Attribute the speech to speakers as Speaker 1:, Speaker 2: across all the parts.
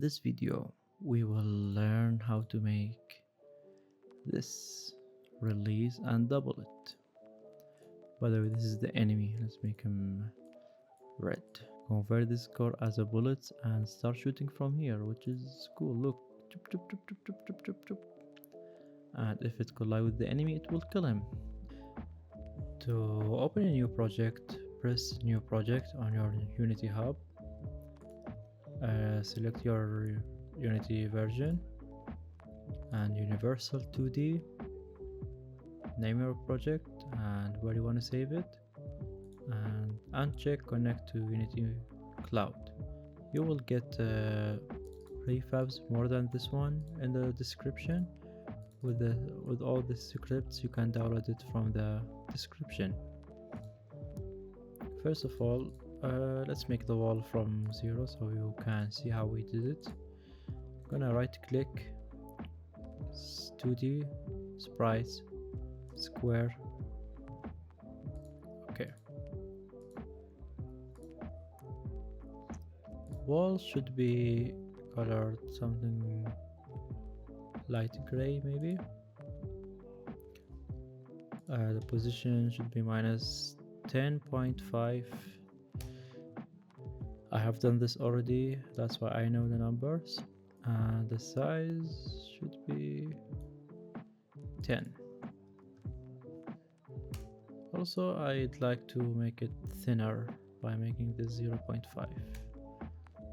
Speaker 1: this video, we will learn how to make this release and double it. By the way, this is the enemy. Let's make him red. Convert this core as a bullet and start shooting from here, which is cool. Look. Chup, chup, chup, chup, chup, chup, chup, chup. And if it collides with the enemy, it will kill him. To open a new project, press New Project on your Unity Hub. Select your Unity version and Universal 2D. Name your project and where you want to save it, and uncheck Connect to Unity Cloud. You will get prefabs more than this one in the description. With all the scripts, you can download it from the description. First of all, let's make the wall from 0 so you can see how we did it. I'm gonna right click 2D, sprites, square. Okay. Wall should be colored something light gray maybe. The position should be minus 10.5. I have done this already, that's why I know the numbers. And the size should be 10. Also, I'd like to make it thinner by making this 0.5.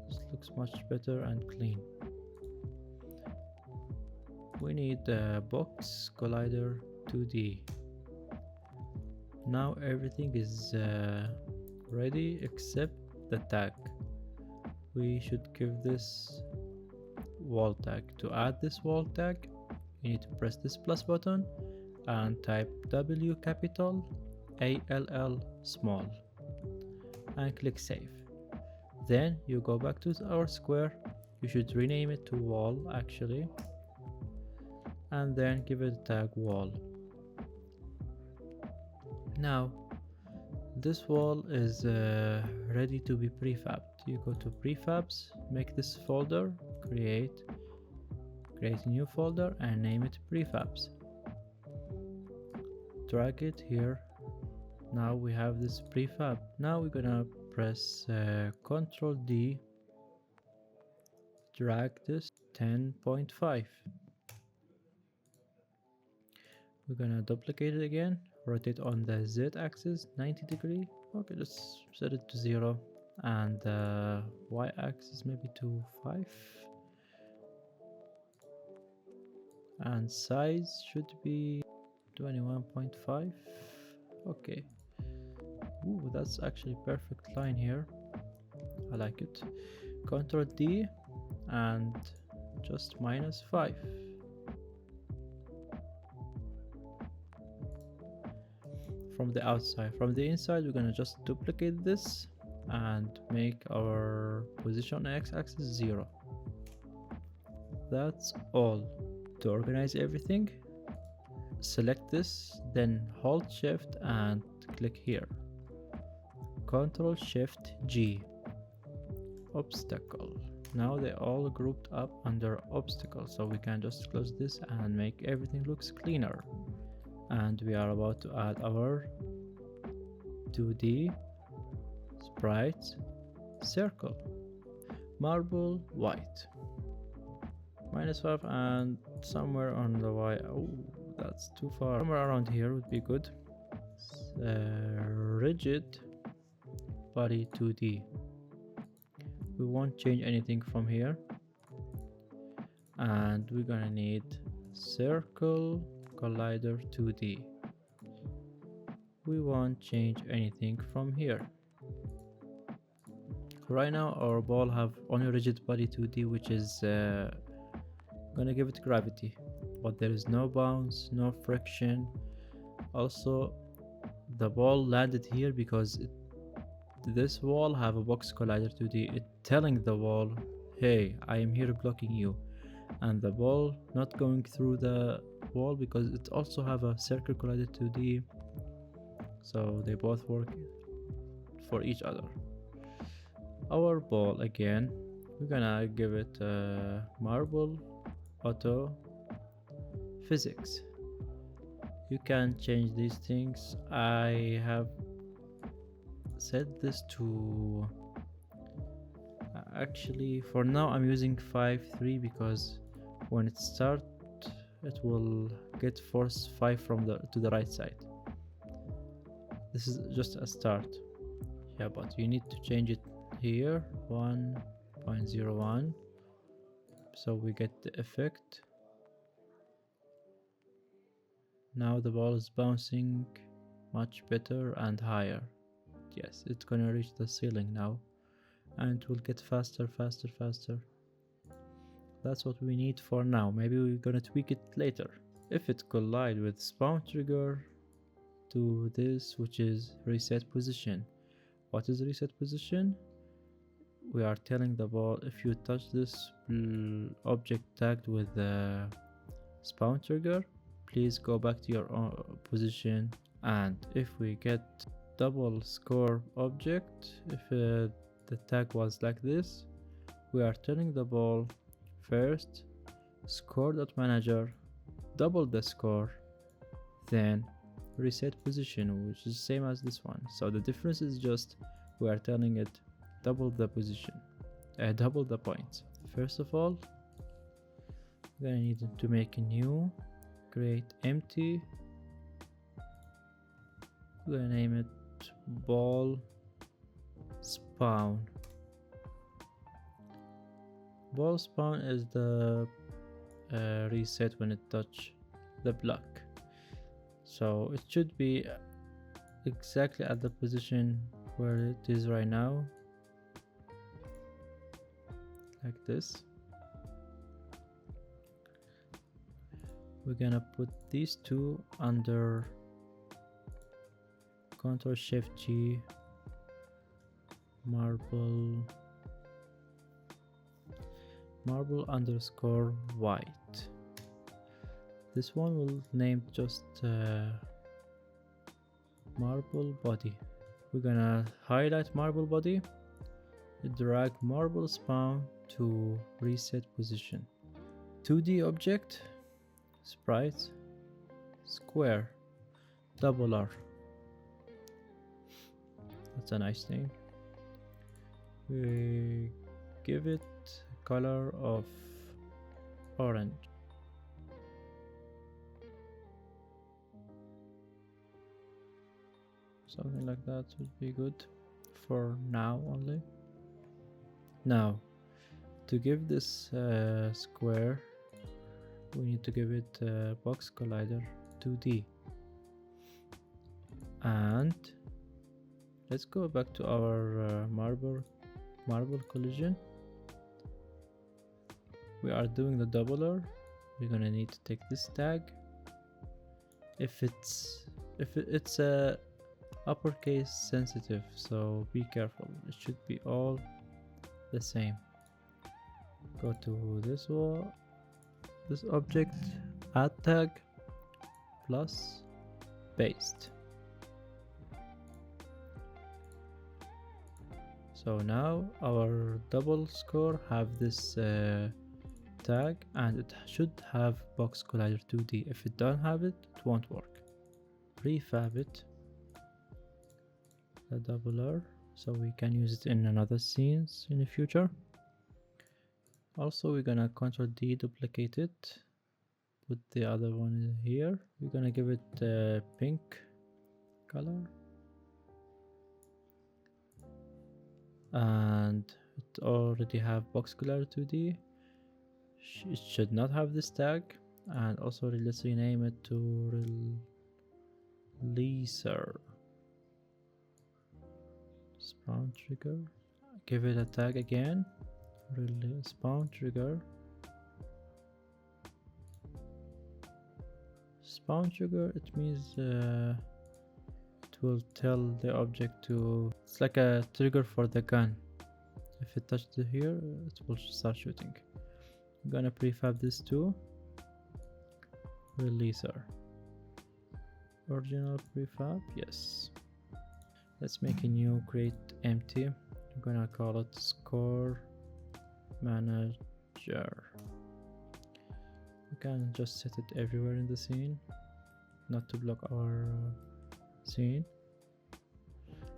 Speaker 1: This looks much better and clean. We need the box collider 2D. Now everything is ready except the tag. We should give this wall tag. To add this wall tag, you need to press this plus button and type W capital ALL small and click save. Then you go back to our square. You should rename it to wall actually, and then give it a tag wall. Now this wall is ready to be prefabbed. You go to prefabs, make this folder, create a new folder and name it prefabs. Drag it here. Now we have this prefab. Now we're gonna press Ctrl D, drag this 10.5. We're gonna duplicate it again, rotate on the Z axis 90 degree. Okay, let's set it to 0, and the Y axis maybe to 5, and size should be 21.5. okay. Ooh, that's actually perfect line here. I like it. Ctrl D and just -5. From the outside. From the inside, we're gonna just duplicate this and make our position on x-axis 0. That's all. To organize everything, select this, then hold shift and click here. Ctrl Shift G. Obstacle. Now they're all grouped up under obstacle, so we can just close this and make everything looks cleaner. And we are about to add our 2D sprites circle, marble white, -5, and somewhere on the Y. Oh, that's too far. Somewhere around here would be good. Rigid body 2D. We won't change anything from here, and we're gonna need circle collider 2D. We won't change anything from here. Right now our ball have only rigid body 2D, which is gonna give it gravity, but there is no bounce, no friction. Also, the ball landed here because this wall have a box collider 2D. It telling the wall, hey, I am here blocking you, and the ball not going through the wall because it also have a circle collider 2D, so they both work for each other. Our ball again, We're gonna give it marble auto physics. You can change these things. I have set this to actually for now I'm using 5 3 because when it starts it will get force 5 from the to the right side. This is just a start. Yeah, but you need to change it here 1.01 so we get the effect. Now the ball is bouncing much better and higher. Yes, it's gonna reach the ceiling now and it will get faster. That's what we need for now. Maybe we're gonna tweak it later. If it collide with spawn trigger, do this, which is reset position. What is reset position? We are telling the ball if you touch this object tagged with the spawn trigger, please go back to your position. And if we get double score object, if the tag was like this, we are telling the ball first score.manager, double the score, then reset position, which is same as this one. So the difference is just we are telling it double the position, double the points. First of all, we're gonna need to make a new, create empty. We're gonna name it ball spawn. Ball spawn is the reset when it touch the block, so it should be exactly at the position where it is right now, like this. We're gonna put these two under Ctrl Shift G, marble underscore white. This one will name just marble body. We're gonna highlight marble body, drag marble spawn to reset position. 2D object, sprite, square, double R. That's a nice thing. We give it a color of orange. Something like that would be good for now only. Now, to give this square, we need to give it a box collider 2D. And let's go back to our marble collision. We are doing the doubler. We're gonna need to take this tag. If it's a uppercase sensitive, so be careful. It should be all the same. Go to this one, this object, add tag, plus paste. So now our double score have this tag, and it should have box collider 2D. If it don't have it, it won't work. Prefab it, the doubler, so we can use it in another scenes in the future. Also, we're gonna Ctrl D, duplicate it, put the other one in here. We're gonna give it a pink color, and it already have box color 2D. It should not have this tag. And also let's rename it to releaser spawn trigger. Give it a tag again, spawn trigger. Spawn trigger, it means it will tell the object to, it's like a trigger for the gun. If it touches here, it will start shooting. I'm gonna prefab this too. Releaser, original prefab, yes. Let's make a new, create empty. I'm gonna call it score manager. We can just set it everywhere in the scene, not to block our scene.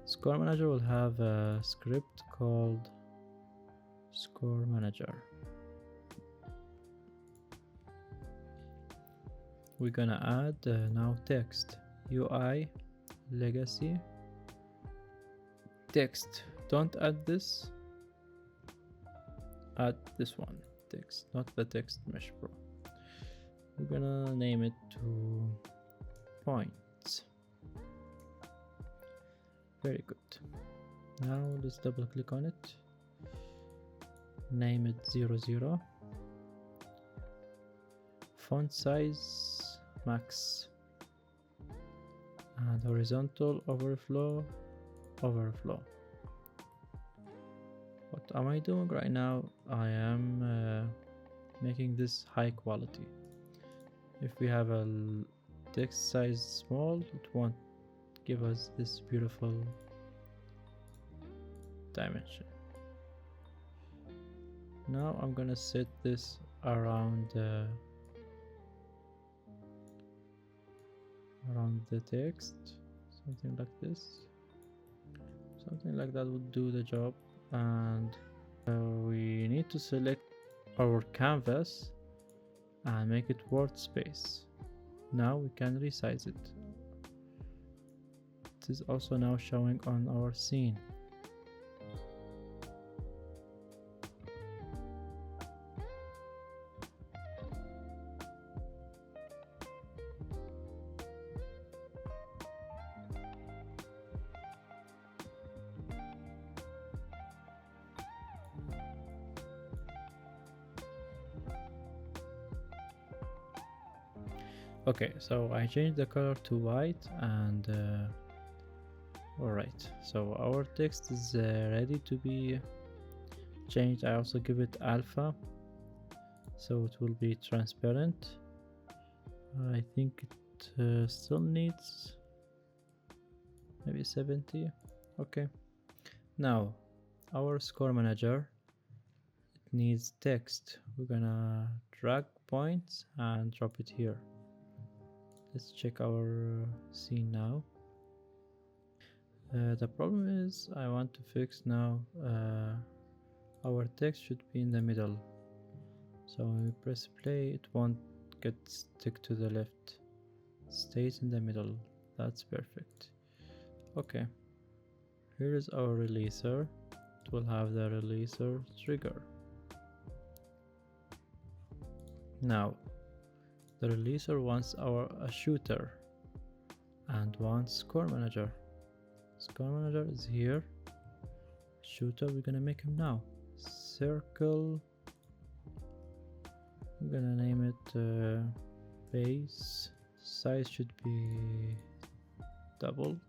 Speaker 1: Score manager will have a script called score manager. We're gonna add now text, UI, legacy, text. Don't add this, add this one, text, not the text mesh pro. We're gonna name it to points. Very good. Now let's double click on it, name it 00, font size max, and horizontal overflow. What am I doing right now? I am making this high quality. If we have a text size small, it won't give us this beautiful dimension. Now I'm gonna set this around the text, something like this. Something like that would do the job. And we need to select our canvas and make it word space. Now we can resize it. It is also now showing on our scene. Okay, so I changed the color to white, and alright, so our text is ready to be changed. I also give it alpha, so it will be transparent. I think it still needs maybe 70. Okay, now our score manager, it needs text. We're gonna drag points and drop it here. Let's check our scene now. The problem is I want to fix now our text should be in the middle. So when we press play, it won't get stick to the left. It stays in the middle. That's perfect. Okay. Here is our releaser. It will have the releaser trigger. Now the releaser wants a shooter and wants score manager. Score manager is here. Shooter, we're gonna make him now. Circle. I'm gonna name it base. Size should be doubled.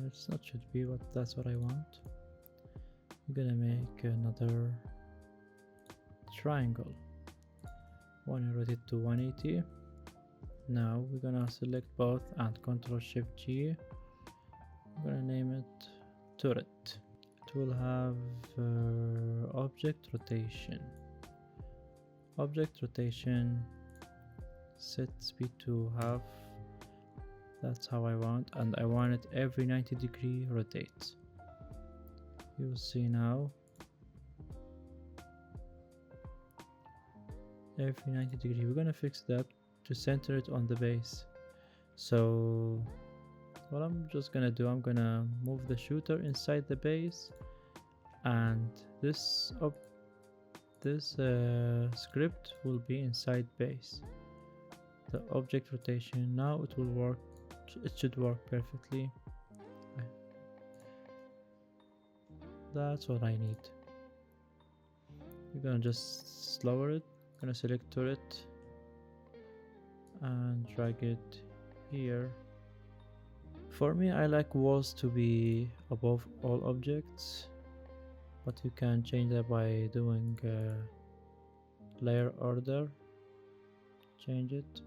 Speaker 1: It's not should be, but that's what I want. I'm gonna make another triangle. Want to rotate to 180. Now we're gonna select both and Ctrl Shift G. I'm gonna name it turret. It will have object rotation. Object rotation, set speed to half. That's how I want, and I want it every 90-degree rotate. You'll see now. Every 90 degree. We're gonna fix that to center it on the base. So what I'm just gonna do, I'm gonna move the shooter inside the base, and this script will be inside base. The object rotation, now it will work. It should work perfectly. That's what I need. We're gonna just lower it. Gonna select turret and drag it here. For me, I like walls to be above all objects, but you can change that by doing layer order. Change it.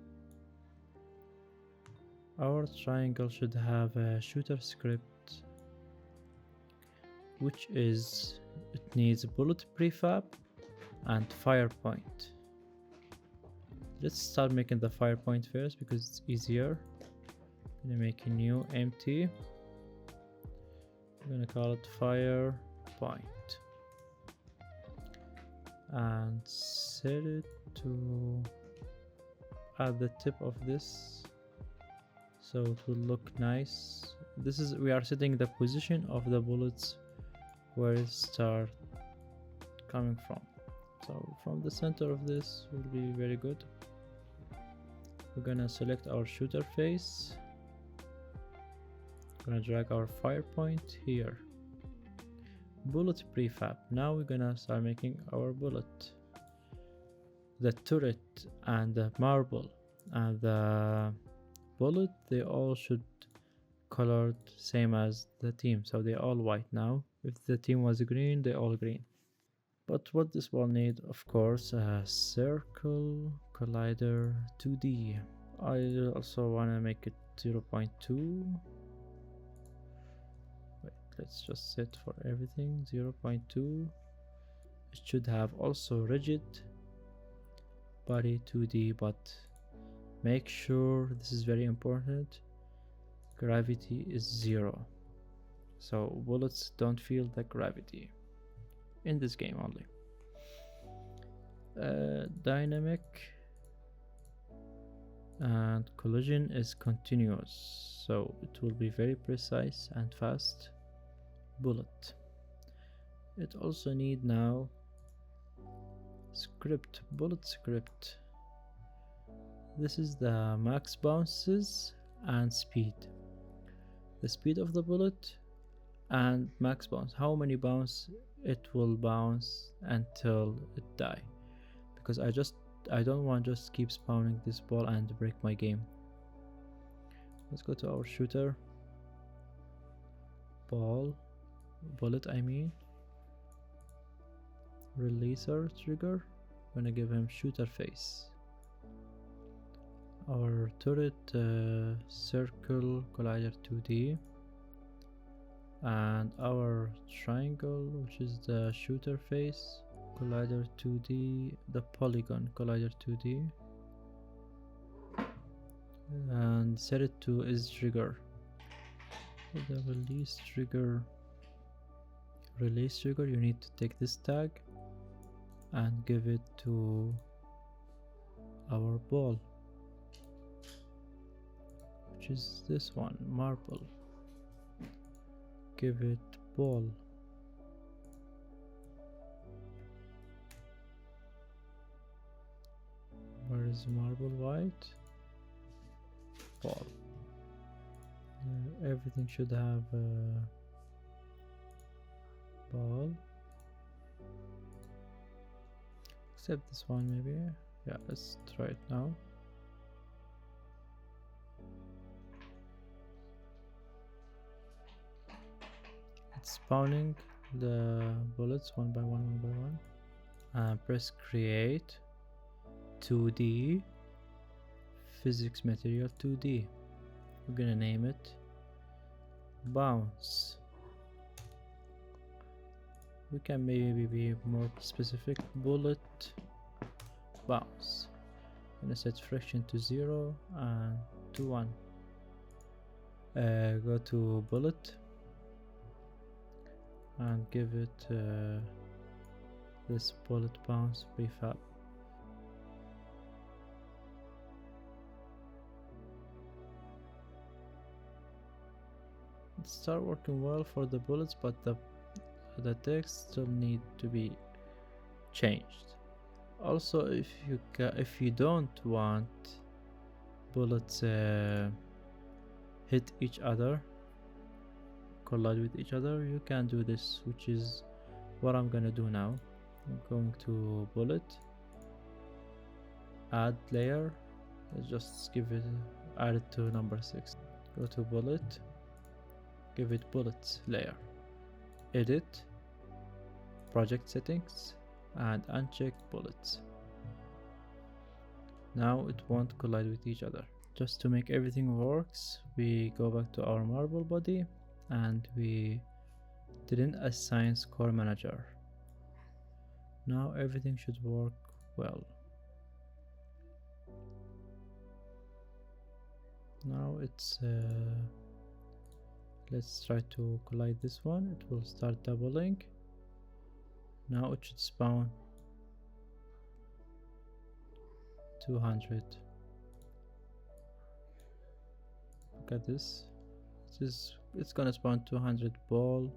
Speaker 1: Our triangle should have a shooter script, which is it needs bullet prefab and fire point. Let's start making the fire point first because it's easier. I'm gonna make a new empty. I'm gonna call it fire point and set it to at the tip of this so it will look nice. This is, we are setting the position of the bullets where it start coming from. So from the center of this will be very good. We're gonna select our shooter face. We're gonna drag our fire point here. Bullet prefab. Now we're gonna start making our bullet. The turret and the marble and the bullet, they all should colored same as the team, so they're all white now. If the team was green, they're all green. But what this will need, of course, a circle collider 2D. I also want to make it 0.2. Wait, let's just set for everything 0.2. It should have also rigid body 2D, but make sure, this is very important, gravity is 0, so bullets don't feel the gravity in this game only. Dynamic and collision is continuous, so it will be very precise and fast bullet. It also need now script, bullet script. This is the max bounces and speed, the speed of the bullet and max bounce, how many bounce it will bounce until it die, because I don't want just keep spawning this ball and break my game. Let's go to our shooter bullet, I mean releaser trigger. I'm gonna give him shooter face. Our turret circle collider 2D, and our triangle, which is the shooter face collider 2D, the polygon collider 2D, and set it to is trigger. The release trigger, you need to take this tag and give it to our ball, which is this one, marble. Give it ball. Where is marble? White ball. Everything should have ball except this one, maybe. Yeah, let's try it now. It's spawning the bullets one by one. Press create 2D physics material 2D. We're gonna name it bounce. We can maybe be more specific, bullet bounce. I'm gonna set friction to 0 and to 1. Go to bullet and give it this bullet bounce prefab. It start working well for the bullets, but the text still need to be changed. Also, if you don't want bullets hit each other, collide with each other, you can do this, which is what I'm gonna do now. I'm going to bullet, add layer. Let's just give it, add it to number 6. Go to bullet, give it bullets layer, edit, project settings, and uncheck bullets. Now it won't collide with each other. Just to make everything works, we go back to our marble body and we Didn't assign score manager. Now everything should work well. Now it's let's try to collide this one. It will start doubling. Now it should spawn 200. Look at this. It's gonna spawn 200 ball,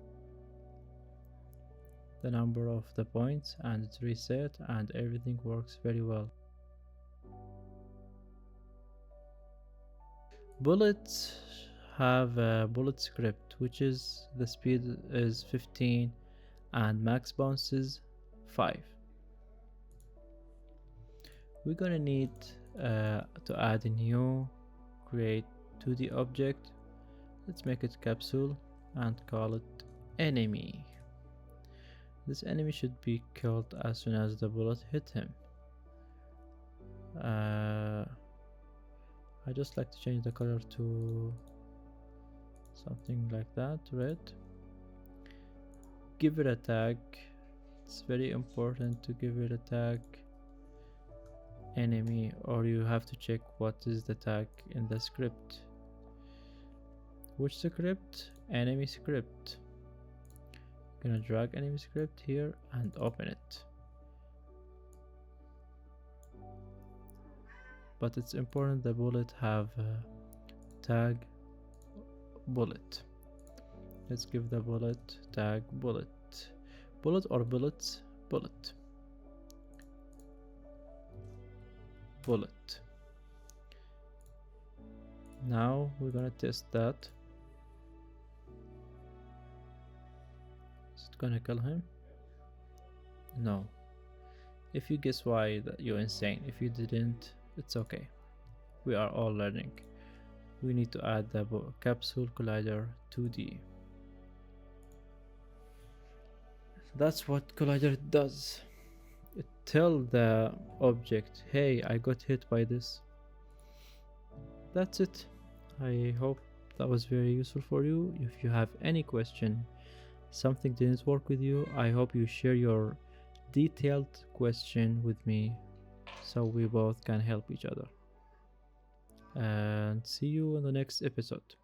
Speaker 1: the number of the points, and it's reset, and everything works very well. Bullets have a bullet script, which is the speed is 15 and max bounce is 5. We're gonna need to add a new create 2D object. Let's make it capsule and call it enemy. This enemy should be killed as soon as the bullet hit him. I just like to change the color to something like that, red. Give it a tag. It's very important to give it a tag enemy, or you have to check what is the tag in the script. Which script? Enemy script. I'm gonna drag enemy script here and open it. But it's important the bullet have tag bullet. Let's give the bullet tag bullet. Bullet or bullets? Bullet. Bullet. Now we're gonna test that. Is it gonna kill him? No. If you guess why, that you're insane. If you didn't, it's okay. We are all learning. We need to add the capsule collider 2D. That's what collider does. It tells the object, hey, I got hit by this. That's it. I hope that was very useful for you. If you have any question, something didn't work with you, I hope you share your detailed question with me so we both can help each other. And see you in the next episode.